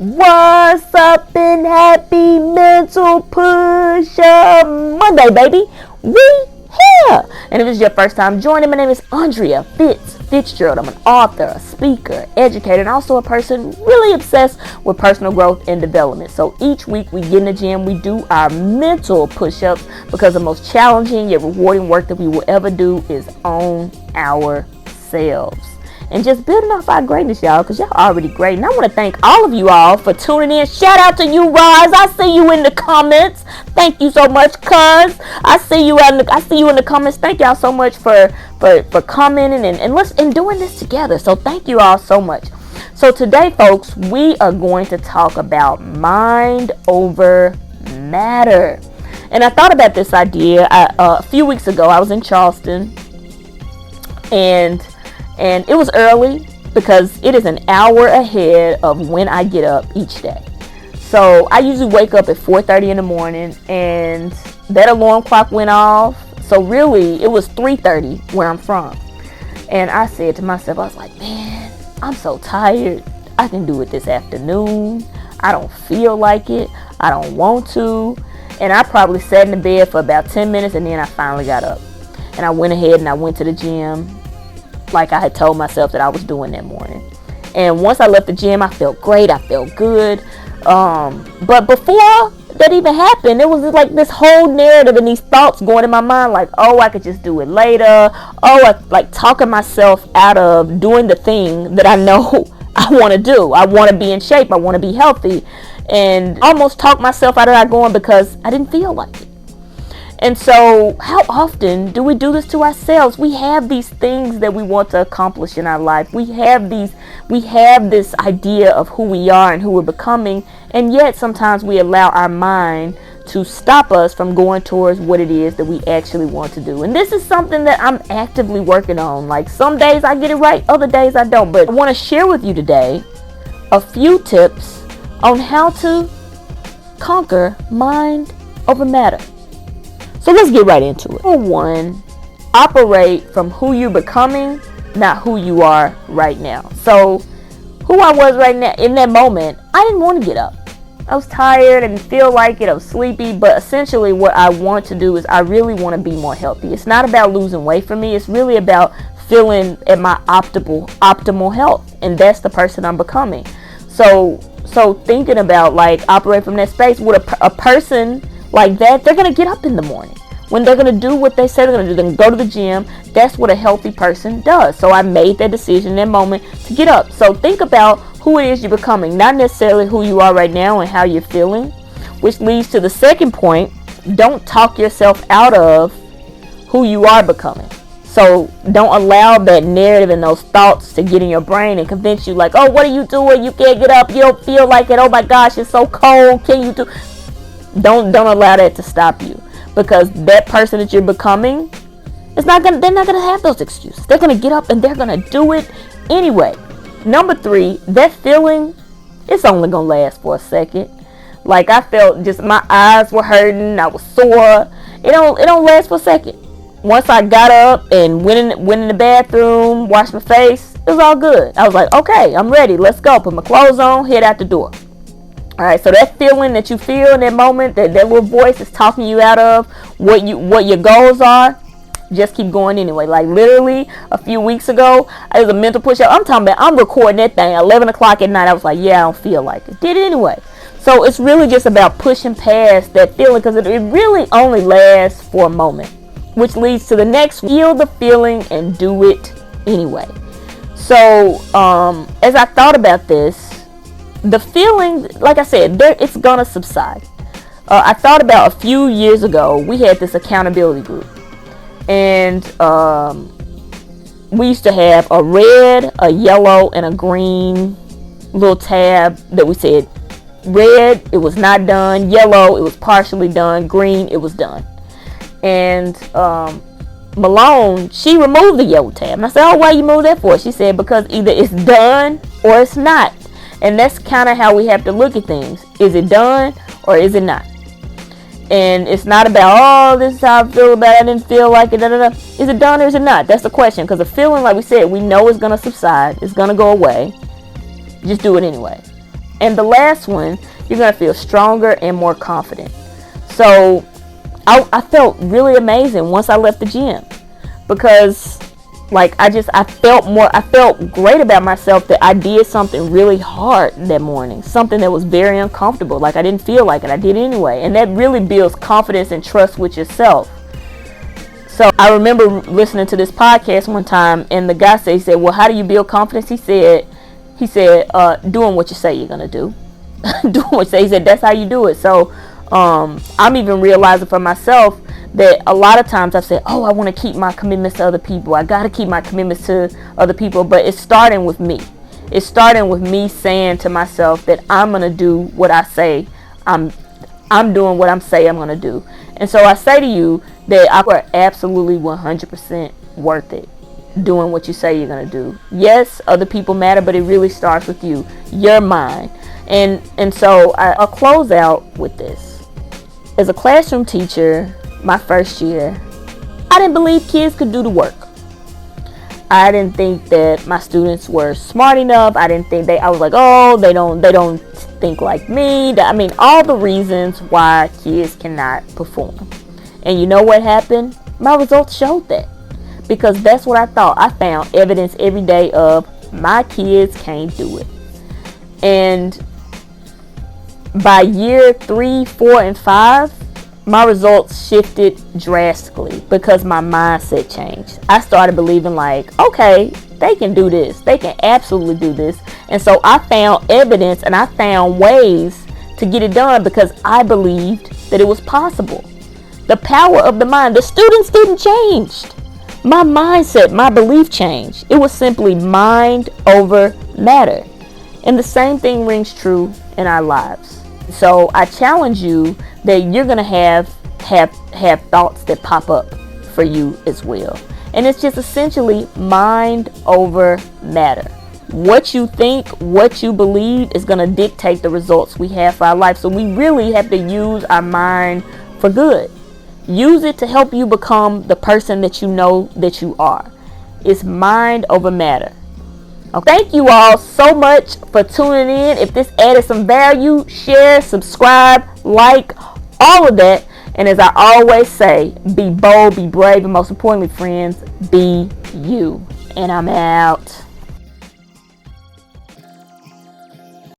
What's up and happy mental push-up Monday, baby. We here. And if this is your first time joining, my name is Andrea Fitzgerald. I'm an author, a speaker, educator, and also a person really obsessed with personal growth and development. So each week we get in the gym, we do our mental push-ups because the most challenging yet rewarding work that we will ever do is on ourselves. And just building off our greatness, y'all, because y'all already great. And I want to thank all of you all for tuning in. Shout out to you, Roz. I see you in the comments. Thank you so much, cuz. I see you in the comments. Thank y'all so much for commenting and doing this together. So thank you all so much. So today, folks, we are going to talk about mind over matter. And I thought about this idea a few weeks ago. I was in Charleston, and it was early because it is an hour ahead of when I get up each day. So I usually wake up at 4:30 in the morning, and that alarm clock went off. So really, it was 3:30 where I'm from. And I said to myself, I was like, man, I'm so tired. I can do it this afternoon. I don't feel like it. I don't want to. And I probably sat in the bed for about 10 minutes, and then I finally got up. And I went ahead and I went to the gym, like I had told myself that I was doing that morning. And once I left the gym, I felt great. I felt good. But before that even happened, it was like this whole narrative and these thoughts going in my mind, like, oh, I could just do it later. Oh, like talking myself out of doing the thing that I know I want to do. I want to be in shape. I want to be healthy. And almost talk myself out of that going because I didn't feel like it. And so how often do we do this to ourselves? We have these things that we want to accomplish in our life. We have this idea of who we are and who we're becoming. And yet sometimes we allow our mind to stop us from going towards what it is that we actually want to do. And this is something that I'm actively working on. Like some days I get it right, other days I don't. But I want to share with you today a few tips on how to conquer mind over matter. So let's get right into it. Number one, operate from who you're becoming, not who you are right now. So who I was right now in that moment, I didn't want to get up. I was tired and feel like it. I was sleepy. But essentially what I want to do is I really want to be more healthy. It's not about losing weight for me. It's really about feeling at my optimal health. And that's the person I'm becoming. So thinking about like operate from that space with a person like that, they're going to get up in the morning. When they're going to do what they say they're going to do, they're going to go to the gym. That's what a healthy person does. So I made that decision in that moment to get up. So think about who it is you're becoming, not necessarily who you are right now and how you're feeling, which leads to the second point. Don't talk yourself out of who you are becoming. So don't allow that narrative and those thoughts to get in your brain and convince you like, oh, what are you doing? You can't get up. You don't feel like it. Oh my gosh, it's so cold. Can you do? Don't allow that to stop you, because that person that you're becoming they're not gonna have those excuses. They're gonna get up and they're gonna do it anyway. Number three, that feeling, it's only gonna last for a second. Like I felt just my eyes were hurting, I was sore. It don't last for a second. Once I got up and went in the bathroom, washed my face, it was all good. I was like, okay, I'm ready. Let's go. Put my clothes on, head out the door. All right, so that feeling that you feel in that moment, that little voice is talking you out of what your goals are, just keep going anyway. Like literally a few weeks ago, it was a mental push-up. I'm recording that thing at 11 o'clock at night. I was like, yeah, I don't feel like it. Did it anyway. So it's really just about pushing past that feeling, because it really only lasts for a moment, which leads to the next. Feel the feeling and do it anyway. So as I thought about this, the feeling, like I said, it's gonna subside. I thought about a few years ago, we had this accountability group, and we used to have a red, a yellow, and a green little tab that we said red, it was not done; yellow, it was partially done; green, it was done. And Malone, she removed the yellow tab, and I said, oh, why you move that for? She said, because either it's done or it's not. And that's kind of how we have to look at things. Is it done or is it not? And it's not about, oh, this is how I feel about it. I didn't feel like it. Is it done or is it not? That's the question. Because the feeling, like we said, we know it's going to subside. It's going to go away. Just do it anyway. And the last one, you're going to feel stronger and more confident. So I felt really amazing once I left the gym, because like I felt great about myself that I did something really hard that morning, something that was very uncomfortable. Like I didn't feel like it, I did it anyway. And that really builds confidence and trust with yourself. So I remember listening to this podcast one time, and the guy said, he said, well, how do you build confidence? He said, doing what you say you're gonna do. Doing what you say. He said, that's how you do it. So I'm even realizing for myself that a lot of times I've said, oh, I want to keep my commitments to other people. I got to keep my commitments to other people. But it's starting with me. It's starting with me saying to myself that I'm going to do what I say. I'm doing what I'm saying I'm going to do. And so I say to you that you are absolutely 100% worth it doing what you say you're going to do. Yes, other people matter, but it really starts with you, your mind. And so I'll close out with this. As a classroom teacher, my first year, I didn't believe kids could do the work. I didn't think that my students were smart enough. I was like, oh, they don't think like me. I mean, all the reasons why kids cannot perform. And you know what happened? My results showed that. Because that's what I thought. I found evidence every day of my kids can't do it. And by year 3, 4, and 5, my results shifted drastically because my mindset changed. I started believing like, okay, they can do this. They can absolutely do this. And so I found evidence and I found ways to get it done because I believed that it was possible. The power of the mind. The students didn't change. My mindset, my belief changed. It was simply mind over matter. And the same thing rings true in our lives. So I challenge you that you're going to have thoughts that pop up for you as well. And it's just essentially mind over matter. What you think, what you believe is going to dictate the results we have for our life. So we really have to use our mind for good. Use it to help you become the person that you know that you are. It's mind over matter. Okay. Thank you all so much for tuning in. If this added some value, share, subscribe, like, all of that. And as I always say, be bold, be brave, and most importantly, friends, be you. And I'm out.